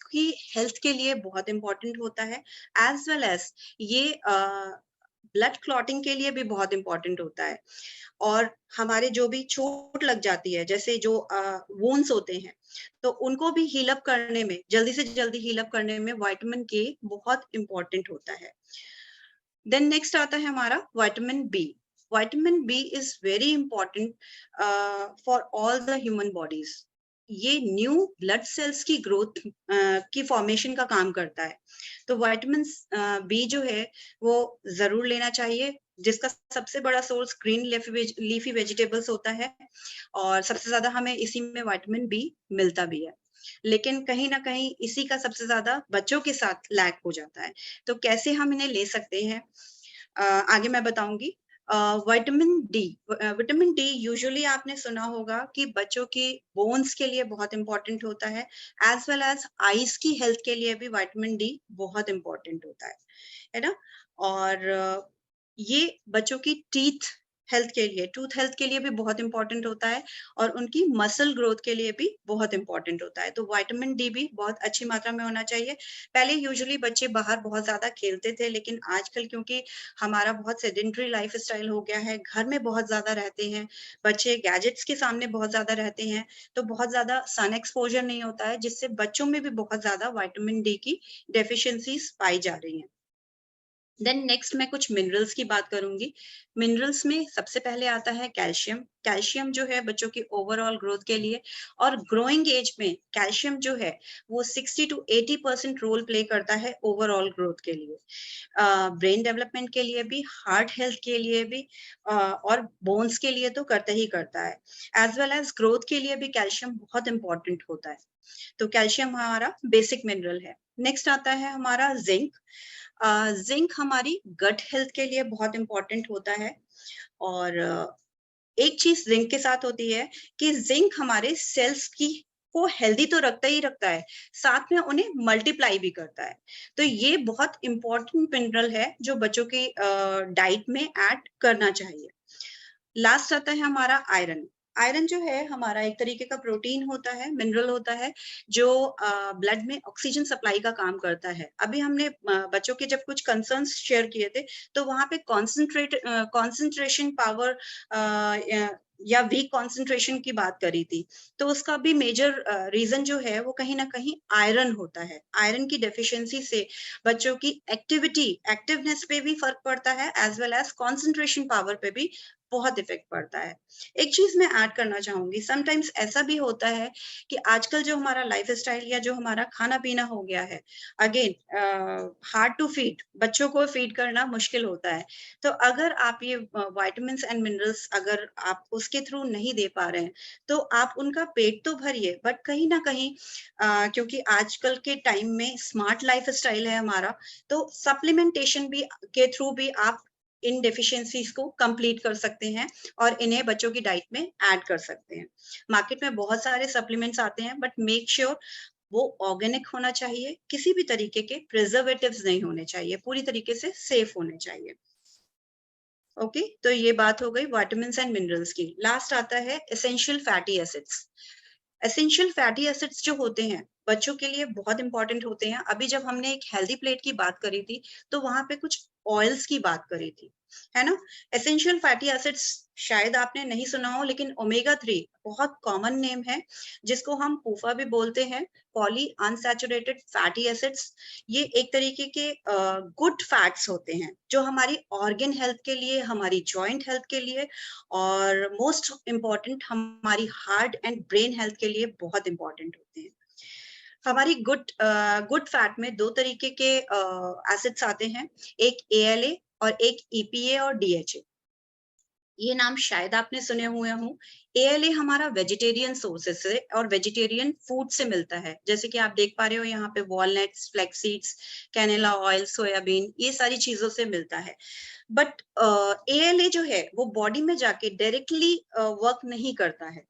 B: की हेल्थ के लिए बहुत इंपॉर्टेंट होता है, एज वेल एज ये ब्लड क्लॉटिंग के लिए भी बहुत इंपॉर्टेंट होता है। और हमारे जो भी चोट लग जाती है, जैसे जो वोन्स होते हैं, तो उनको भी हील अप करने में, जल्दी से जल्दी हील अप करने में विटामिन के बहुत इंपॉर्टेंट होता है। देन नेक्स्ट आता है हमारा vitamin B. Vitamin B is very important for all the human bodies. ये न्यू ब्लड सेल्स की ग्रोथ की फॉर्मेशन का काम करता है। तो विटामिन बी जो है वो जरूर लेना चाहिए, जिसका सबसे बड़ा सोर्स ग्रीन लीफी वेजिटेबल्स होता है, और सबसे ज्यादा हमें इसी में विटामिन बी मिलता भी है। लेकिन कहीं ना कहीं इसी का सबसे ज्यादा बच्चों के साथ लैक हो जाता है। तो कैसे हम इन्हें ले सकते हैं, आगे मैं बताऊंगी। विटामिन डी यूजुअली आपने सुना होगा कि बच्चों की बोन्स के लिए बहुत इंपॉर्टेंट होता है, एज वेल एज आईज की हेल्थ के लिए भी विटामिन डी बहुत इंपॉर्टेंट होता है ना। और ये बच्चों की टूथ हेल्थ के लिए भी बहुत इंपॉर्टेंट होता है, और उनकी मसल ग्रोथ के लिए भी बहुत इंपॉर्टेंट होता है। तो विटामिन डी भी बहुत अच्छी मात्रा में होना चाहिए। पहले यूजुअली बच्चे बाहर बहुत ज्यादा खेलते थे, लेकिन आजकल क्योंकि हमारा बहुत सेडेंटरी लाइफ स्टाइल हो गया है, घर में बहुत ज्यादा रहते हैं बच्चे, गैजेट्स के सामने बहुत ज्यादा रहते हैं, तो बहुत ज्यादा सन एक्सपोजर नहीं होता है, जिससे बच्चों में भी बहुत ज्यादा विटामिन डी की डेफिशिएंसीज पाई जा रही हैं। देन नेक्स्ट मैं कुछ मिनरल्स की बात करूंगी। मिनरल्स में सबसे पहले आता है कैल्शियम। कैल्शियम जो है बच्चों की ओवरऑल ग्रोथ के लिए, और ग्रोइंग एज में कैल्शियम जो है वो 60 to 80% रोल प्ले करता है ओवरऑल ग्रोथ के लिए, ब्रेन डेवलपमेंट के लिए भी, हार्ट हेल्थ के लिए भी, और बोन्स के लिए तो करता ही करता है। एज वेल एज ग्रोथ के लिए भी कैल्शियम बहुत इंपॉर्टेंट होता है। तो कैल्शियम हमारा बेसिक मिनरल है। नेक्स्ट आता है हमारा जिंक। जिंक हमारी गट हेल्थ के लिए बहुत इंपॉर्टेंट होता है। और एक चीज जिंक के साथ होती है कि जिंक हमारे सेल्स की को हेल्दी तो रखता ही रखता है, साथ में उन्हें मल्टीप्लाई भी करता है। तो ये बहुत इंपॉर्टेंट मिनरल है जो बच्चों की डाइट में ऐड करना चाहिए। लास्ट आता है हमारा आयरन। आयरन जो है हमारा एक तरीके का प्रोटीन होता है, मिनरल होता है, जो ब्लड में ऑक्सीजन सप्लाई का काम करता है। अभी हमने बच्चों के जब कुछ कंसर्न्स शेयर किए थे, तो वहां पे कॉन्सेंट्रेशन पावर या वीक कॉन्सेंट्रेशन की बात करी थी। तो उसका भी मेजर रीजन जो है वो कहीं ना कहीं आयरन होता है। आयरन की डेफिशिएंसी से बच्चों की एक्टिवनेस पे भी फर्क पड़ता है, as well as concentration power पे भी बहुत इफेक्ट पड़ता है। एक चीज मैं ऐड करना चाहूंगी, समटाइम्स ऐसा भी होता है कि आजकल जो हमारा लाइफ स्टाइल या जो हमारा खाना पीना हो गया है, अगेन हार्ड टू फीड, बच्चों को फीड करना मुश्किल होता है। तो अगर आप ये विटामिन्स एंड मिनरल्स अगर आप उसके थ्रू नहीं दे पा रहे हैं, तो आप उनका पेट तो भरिए, बट कहीं ना कहीं क्योंकि आजकल के टाइम में स्मार्ट लाइफ स्टाइल है हमारा, तो सप्लीमेंटेशन भी के थ्रू भी आप इन डेफिशिएंसीज को कंप्लीट कर सकते हैं, और इन्हें बच्चों की डाइट में ऐड कर सकते हैं। मार्केट में बहुत सारे सप्लीमेंट्स आते हैं, बट मेक श्योर वो ऑर्गेनिक होना चाहिए, किसी भी तरीके के प्रिजर्वेटिव्स नहीं होने चाहिए, पूरी तरीके से सेफ होने चाहिए। ओके, तो ये बात हो गई विटामिन्स एंड मिनरल्स की। लास्ट आता है essential fatty acids. Essential fatty acids जो होते हैं बच्चों के लिए बहुत इंपॉर्टेंट होते हैं। अभी जब हमने एक हेल्दी प्लेट की बात करी थी, तो वहां पे कुछ ऑयल्स की बात करी थी, है ना। एसेंशियल फैटी एसिड्स शायद आपने नहीं सुना हो, लेकिन ओमेगा 3 बहुत कॉमन नेम है, जिसको हम पूफा भी बोलते हैं, पॉली अनसैचुरेटेड फैटी एसिड्स। ये एक तरीके के गुड फैट्स होते हैं जो हमारी ऑर्गन हेल्थ के लिए, हमारी जॉइंट हेल्थ के लिए, और मोस्ट इम्पॉर्टेंट हमारी हार्ट एंड ब्रेन हेल्थ के लिए बहुत इंपॉर्टेंट होते हैं। हमारी गुड फैट में दो तरीके के एसिड्स आते हैं, एक ALA और एक EPA और DHA। ये नाम शायद आपने सुने हुए हों। ALA हमारा वेजिटेरियन सोर्सेस से और वेजिटेरियन फूड से मिलता है, जैसे कि आप देख पा रहे हो यहाँ पे walnuts, flax seeds, cannula oil, soybean, ये सारी चीजों से मिलता है। बट ALA जो है वो बॉडी में जाके डायरेक्टली वर्क नहीं करता है।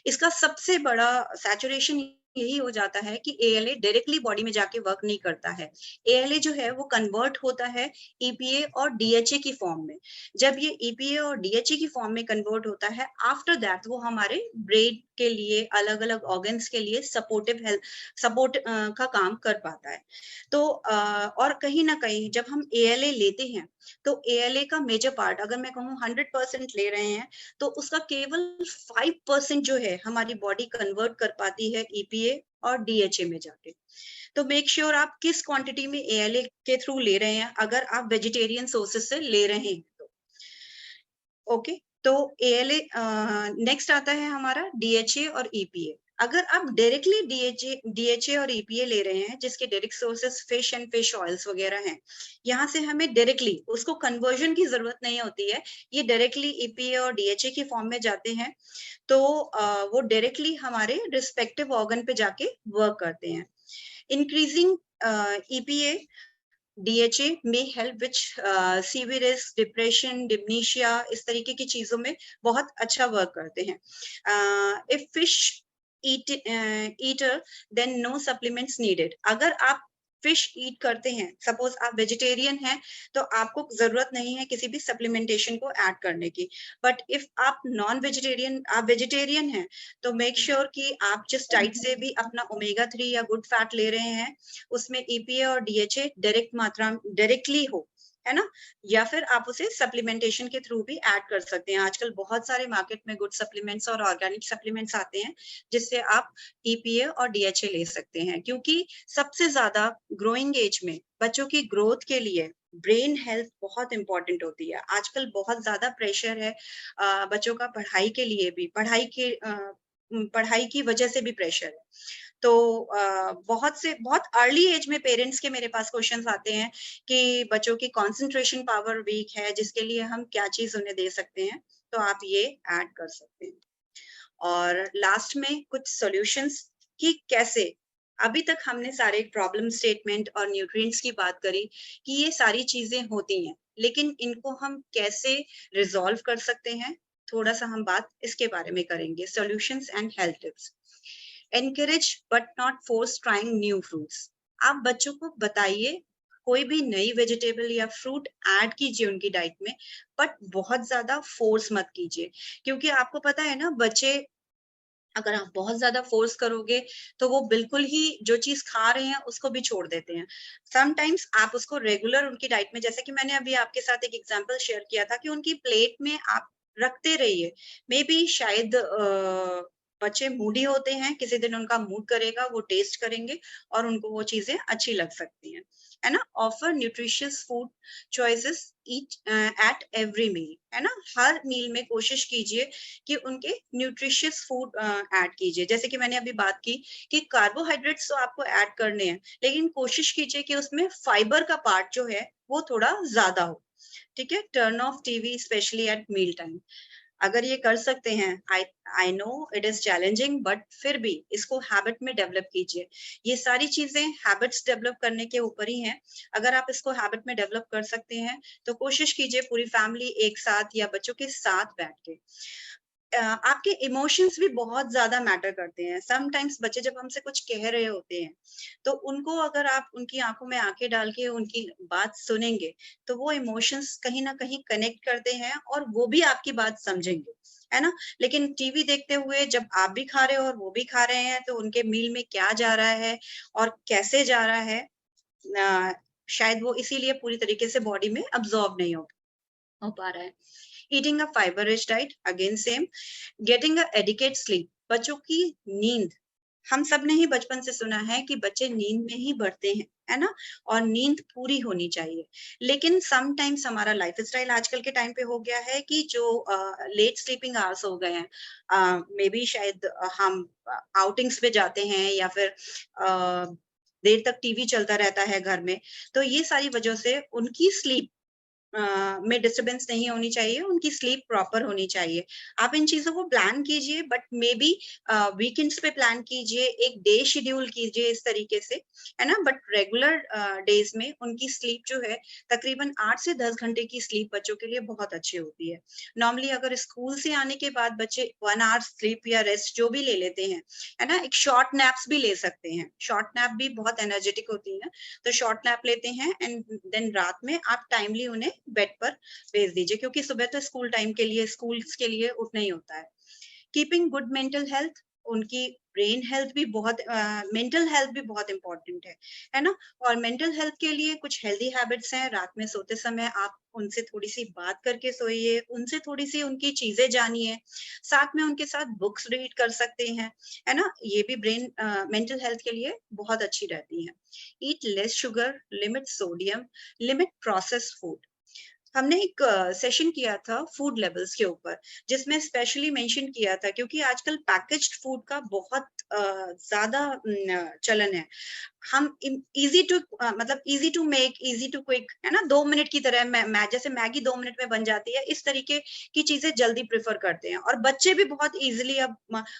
B: इसका सबसे बड़ा सैचुरेशन यही हो जाता है कि एएलए डायरेक्टली बॉडी में जाके वर्क नहीं करता है। एएलए जो है वो कन्वर्ट होता है ईपीए और डीएचए की फॉर्म में। जब ये ईपीए और डीएचए की फॉर्म में कन्वर्ट होता है, आफ्टर दैट वो हमारे ब्रेन के लिए, अलग-अलग ऑर्गन्स के लिए सपोर्टिव हेल्थ सपोर्ट का काम कर पाता है। तो और कहीं न कहीं जब हम एएलए लेते हैं, तो एएलए का मेजर पार्ट अगर मैं कहूँ 100% ले रहे हैं, तो उसका केवल 5% जो है हमारी बॉडी कन्वर्ट कर पाती है ईपीए और डीएचए में जाके। तो मेक श्योर आप किस क्वांटिटी में एएलए के थ्रू ले रहे हैं, अगर आप वेजिटेरियन सोर्सेज से ले रहे हैं तो। ओके, तो एएलए नेक्स्ट आता है हमारा डीएचए और ईपीए। अगर आप डायरेक्टली डीएचए और ईपीए ले रहे हैं, जिसके direct sources fish and fish oils वगैरह हैं, यहाँ से हमें डायरेक्टली उसको कन्वर्जन की जरूरत नहीं होती है। ये डायरेक्टली ईपीए और डीएचए की फॉर्म में जाते हैं, तो वो डायरेक्टली हमारे रिस्पेक्टिव ऑर्गन पे जाके वर्क करते हैं। इंक्रीजिंग ईपीए डीएचए में help which CV risk, depression, dementia, इस तरीके की चीजों में बहुत अच्छा वर्क करते हैं। If fish eater then no supplements needed. अगर आप फिश ईट करते हैं, सपोज आप वेजिटेरियन हैं, तो आपको जरूरत नहीं है किसी भी सप्लीमेंटेशन को ऐड करने की। बट इफ आप नॉन वेजिटेरियन, आप वेजिटेरियन हैं, तो मेक श्योर कि आप जिस डाइट से भी अपना ओमेगा 3 या गुड फैट ले रहे हैं, उसमें ईपीए और डीएचए डायरेक्ट मात्रा डायरेक्टली हो, है ना? या फिर आप उसे सप्लीमेंटेशन के थ्रू भी ऐड कर सकते हैं। आजकल बहुत सारे मार्केट में गुड सप्लीमेंट्स और ऑर्गेनिक सप्लीमेंट्स आते हैं, जिससे आप ईपीए और डीएचए ले सकते हैं। क्योंकि सबसे ज्यादा ग्रोइंग एज में बच्चों की ग्रोथ के लिए ब्रेन हेल्थ बहुत इंपॉर्टेंट होती है। आजकल बहुत ज्यादा प्रेशर है बच्चों का, पढ़ाई के लिए भी, पढ़ाई की वजह से भी प्रेशर है। तो बहुत अर्ली एज में पेरेंट्स के मेरे पास क्वेश्चंस आते हैं कि बच्चों की कंसंट्रेशन पावर वीक है, जिसके लिए हम क्या चीज उन्हें दे सकते हैं, तो आप ये ऐड कर सकते हैं। और लास्ट में कुछ सॉल्यूशंस कि कैसे, अभी तक हमने सारे प्रॉब्लम स्टेटमेंट और न्यूट्रिएंट्स की बात करी कि ये सारी चीजें होती हैं, लेकिन इनको हम कैसे रिजॉल्व कर सकते हैं, थोड़ा सा हम बात इसके बारे में करेंगे। Solutions and health tips. Encourage but not force trying new fruits. आप बच्चों को बताइए, कोई भी नई वेजिटेबल या फ्रूट ऐड कीजिए उनकी डाइट में, बट बहुत ज्यादा फोर्स मत कीजिए। क्योंकि आपको पता है ना, बच्चे अगर आप बहुत ज्यादा फोर्स करोगे, तो वो बिल्कुल ही जो चीज खा रहे हैं उसको भी छोड़ देते हैं। समटाइम्स आप उसको रेगुलर उनकी डाइट में, जैसे कि मैंने अभी आपके साथ एक एग्जांपल शेयर किया था कि उनकी प्लेट में आप रखते रहिए। मे बी शायद बच्चे मूडी होते हैं, किसी दिन उनका मूड करेगा, वो टेस्ट करेंगे और उनको वो चीजें अच्छी लग सकती हैं, है ना? Offer nutritious food choices each at every meal, है ना? हर मील में कोशिश कीजिए कि उनके न्यूट्रिशियस फूड ऐड कीजिए। जैसे कि मैंने अभी बात की कि कार्बोहाइड्रेट्स तो आपको ऐड करने हैं, लेकिन कोशिश कीजिए कि उसमें फाइबर का पार्ट जो है वो थोड़ा ज्यादा हो। ठीक है? Turn off TV specially at meal time. अगर ये कर सकते हैं, I I know it is challenging, but फिर भी इसको हैबिट में डेवलप कीजिए। ये सारी चीजें हैबिट्स डेवलप करने के ऊपर ही हैं। अगर आप इसको हैबिट में डेवलप कर सकते हैं, तो कोशिश कीजिए पूरी फैमिली एक साथ या बच्चों के साथ बैठ के। आपके इमोशंस भी बहुत ज्यादा मैटर करते हैं। समटाइम्स बच्चे जब हमसे कुछ कह रहे होते हैं, तो उनको अगर आप उनकी आंखों में आंखें डाल के उनकी बात सुनेंगे, तो वो इमोशंस कहीं ना कहीं कनेक्ट करते हैं और वो भी आपकी बात समझेंगे, है ना? लेकिन टीवी देखते हुए जब आप भी खा रहे हो और वो भी खा रहे हैं, तो उनके मील में क्या जा रहा है और कैसे जा रहा है, शायद वो इसीलिए पूरी तरीके से बॉडी में अब्सॉर्ब नहीं हो पा रहा है। Eating a fibre rich diet, again same. Getting a adequate sleep, बच्चों की नींद। हम सब ने ही बचपन से सुना है कि बच्चे नींद में ही बढ़ते हैं, है ना? और नींद पूरी होनी चाहिए। लेकिन समटाइम्स हमारा लाइफस्टाइल आजकल के टाइम पे हो गया है कि जो लेट स्लीपिंग आवर्स हो गए हैं, मे बी शायद हम आउटिंग्स पे जाते हैं या फिर देर तक टीवी चलता रहता है घर में, तो ये सारी वजह से उनकी स्लीप में डिस्टरबेंस नहीं होनी चाहिए, उनकी स्लीप प्रॉपर होनी चाहिए। आप इन चीजों को प्लान कीजिए, बट मे बी वीकेंड्स पे प्लान कीजिए, एक डे शेड्यूल कीजिए इस तरीके से, है ना। बट रेगुलर डेज में उनकी स्लीप जो है तकरीबन 8 से 10 घंटे की स्लीप बच्चों के लिए बहुत अच्छी होती है। नॉर्मली अगर स्कूल से आने के बाद बच्चे 1 आवर स्लीप या रेस्ट जो भी ले लेते हैं, है ना, एक शॉर्ट नैप्स भी ले सकते हैं। शॉर्ट नैप भी बहुत एनर्जेटिक होती है, तो शॉर्ट नैप लेते हैं एंड देन रात में आप टाइमली उन्हें बेड पर भेज दीजिए, क्योंकि सुबह तो स्कूल टाइम के लिए, स्कूल्स के लिए उठना ही होता है। कीपिंग गुड मेंटल हेल्थ, उनकी ब्रेन हेल्थ भी बहुत, मेंटल हेल्थ भी बहुत इंपॉर्टेंट है ना। और मेंटल हेल्थ के लिए कुछ हेल्दी हैबिट्स हैं। रात में सोते समय आप उनसे थोड़ी सी बात करके सोइए, उनसे थोड़ी सी उनकी चीजें जानिए, साथ में उनके साथ बुक्स रीड कर सकते हैं, है ना। ये भी ब्रेन मेंटल हेल्थ के लिए बहुत अच्छी रहती है। Eat less sugar, limit sodium, limit processed food. हमने एक सेशन किया था फूड लेवल्स के ऊपर, जिसमें स्पेशली मेंशन किया था, क्योंकि आजकल पैकेज्ड फूड का बहुत ज्यादा चलन है। हम इजी टू मतलब easy to make, easy to quick, है ना, 2 मिनट की तरह, जैसे मैगी 2 मिनट में बन जाती है, इस तरीके की चीजें जल्दी प्रेफर करते हैं, और बच्चे भी बहुत इजीली अब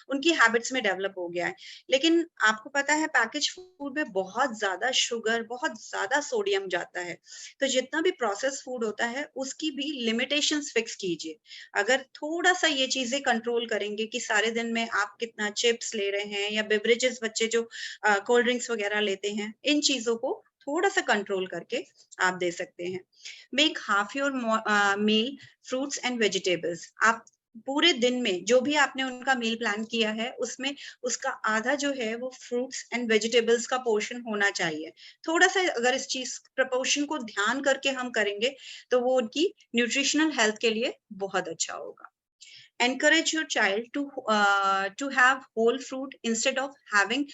B: उनकी हैबिट्स में डेवलप हो गया है। लेकिन आपको पता है पैकेज फूड में बहुत ज्यादा शुगर, बहुत ज्यादा सोडियम जाता है। तो जितना भी प्रोसेस फूड होता है उसकी भी लिमिटेशंस फिक्स कीजिए। अगर थोड़ा सा ये चीजें कंट्रोल करेंगे कि सारे दिन में आप कितना चिप्स ले रहे हैं, या बेवरेजेस बच्चे जो कोल्ड ड्रिंक्स वगैरह लेते हैं, इन चीजों को थोड़ा सा कंट्रोल करके आप दे सकते हैं। Make half your meal fruits and vegetables. आप पूरे दिन में जो भी आपने उनका मील प्लान किया है, उसमें उसका आधा जो है वो फ्रूट्स एंड वेजिटेबल्स का पोर्शन होना चाहिए। थोड़ा सा अगर इस चीज प्रपोर्शन को ध्यान करके हम करेंगे, तो वो उनकी न्यूट्रिशनल हेल्थ के लिए बहुत अच्छा होगा। Encourage your child to have whole fruit instead of having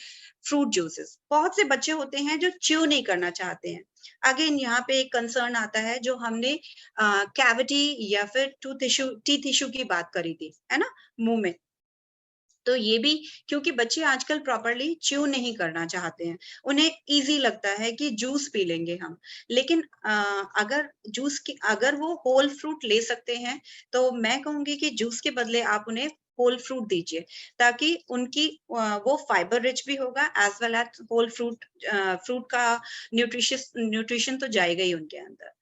B: fruit juices. बहुत से बच्चे होते हैं जो च्यू नहीं करना चाहते हैं। अगेन यहाँ पे एक कंसर्न आता है, जो हमने कैविटी या फिर टीथ इशू की बात करी थी, है ना, मुंह में। तो ये भी, क्योंकि बच्चे आजकल प्रॉपरली च्यू नहीं करना चाहते हैं, उन्हें इजी लगता है कि जूस पी लेंगे हम। लेकिन अगर वो होल फ्रूट ले सकते हैं, तो मैं कहूंगी कि जूस के बदले आप उन्हें होल फ्रूट दीजिए, ताकि उनकी वो फाइबर रिच भी होगा, as well as whole fruit का न्यूट्रिशन तो जाएगा ही उनके अंदर।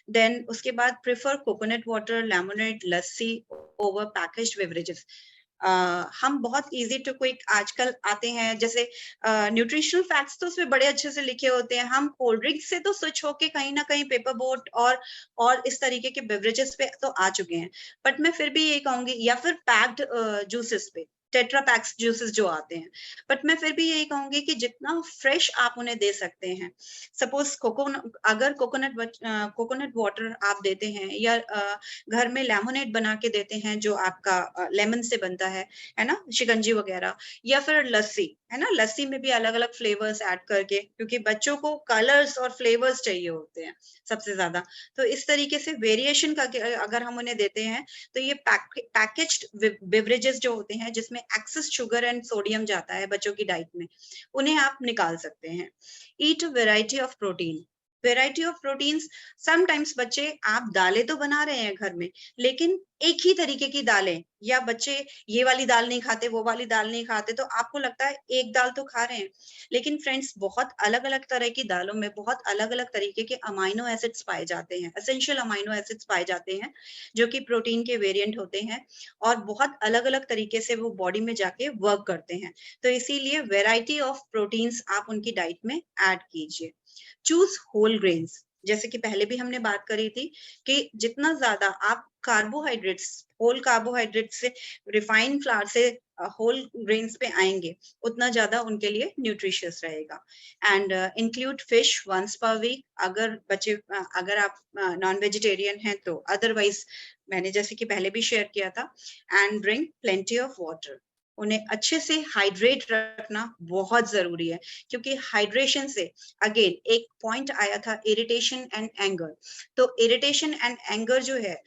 B: देन उसके बाद prefer coconut water, lemonade, lassi over packaged beverages. हम बहुत इजी टू क्विक आजकल आते हैं, जैसे न्यूट्रिशनल फैक्ट्स तो उसमें बड़े अच्छे से लिखे होते हैं। हम कोल्ड ड्रिंक से तो स्विच होके कहीं ना कहीं पेपर बोट और इस तरीके के बेवरेजेस पे तो आ चुके हैं। बट मैं फिर भी ये कहूंगी, या फिर पैक्ड जूसेस पे, टेट्रा पैक्स जूसेस जो आते हैं। बट मैं फिर भी यही कहूंगी कि जितना फ्रेश आप उन्हें दे सकते हैं, सपोज अगर कोकोनट वाटर आप देते हैं, या घर में लेमोनेड बना के देते हैं जो आपका लेमन से बनता है ना, शिकंजी वगैरह, या फिर लस्सी, है ना, लस्सी में भी अलग अलग फ्लेवर्स ऐड करके, क्योंकि बच्चों को कलर्स और फ्लेवर्स चाहिए होते हैं सबसे ज्यादा। तो इस तरीके से वेरिएशन का अगर हम उन्हें देते हैं, तो ये पैकेज्ड बेवरेजेस जो होते हैं, जिसमें एक्सेस शुगर एंड सोडियम जाता है बच्चों की डाइट में, उन्हें आप निकाल सकते हैं। Eat variety of protein, variety of proteins. Sometimes बच्चे, आप दालें तो बना रहे हैं घर में, लेकिन एक ही तरीके की दालें, या बच्चे ये वाली दाल नहीं खाते, वो वाली दाल नहीं खाते, तो आपको लगता है एक दाल तो खा रहे हैं। लेकिन फ्रेंड्स, बहुत अलग अलग तरह की दालों में बहुत अलग अलग तरीके के अमाइनो एसिड्स पाए जाते हैं, एसेंशियल अमाइनो एसिड्स पाए जाते हैं, जो कि प्रोटीन के वेरिएंट होते हैं, और बहुत अलग अलग तरीके से वो बॉडी में जाके वर्क करते हैं। तो इसीलिए वेराइटी ऑफ प्रोटीन्स आप उनकी डाइट में ऐड कीजिए। चूज होल ग्रेन्स, जैसे कि पहले भी हमने बात करी थी कि जितना ज्यादा आप कार्बोहाइड्रेट्स, होल कार्बोहाइड्रेट्स से, रिफाइंड फ्लावर से होल ग्रेन्स पे आएंगे, उतना ज्यादा उनके लिए न्यूट्रिशियस रहेगा। And include fish once per week, अगर आप नॉन वेजिटेरियन हैं तो, अदरवाइज मैंने जैसे कि पहले भी शेयर किया था। And drink plenty of water, उन्हें अच्छे से हाइड्रेट रखना बहुत जरूरी है, क्योंकि हाइड्रेशन से, अगेन एक पॉइंट आया था, इरिटेशन एंड एंगर। तो इरिटेशन एंड एंगर जो है,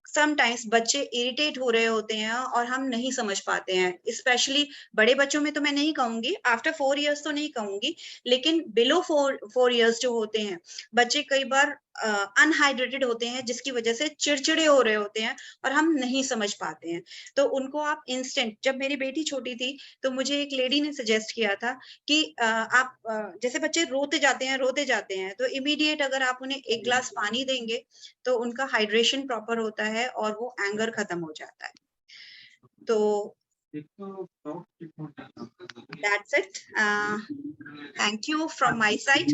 B: समटाइम्स बच्चे इरिटेट हो रहे होते हैं और हम नहीं समझ पाते हैं। स्पेशली बड़े बच्चों में तो मैं नहीं कहूंगी, आफ्टर 4 इयर्स तो नहीं कहूंगी, लेकिन बिलो 4 इयर्स जो होते हैं बच्चे, कई बार अनहाइड्रेटेड होते हैं, जिसकी वजह से चिड़चिड़े हो रहे होते हैं और हम नहीं समझ पाते हैं। तो उनको आप इंस्टेंट, जब मेरी बेटी छोटी थी तो मुझे एक लेडी ने सजेस्ट किया था कि आप जैसे बच्चे रोते जाते हैं, तो इमीडिएट अगर आप उन्हें 1 ग्लास पानी देंगे तो उनका हाइड्रेशन प्रॉपर होता है और वो एंगर खत्म हो जाता है। तो that's it. Thank you from my side.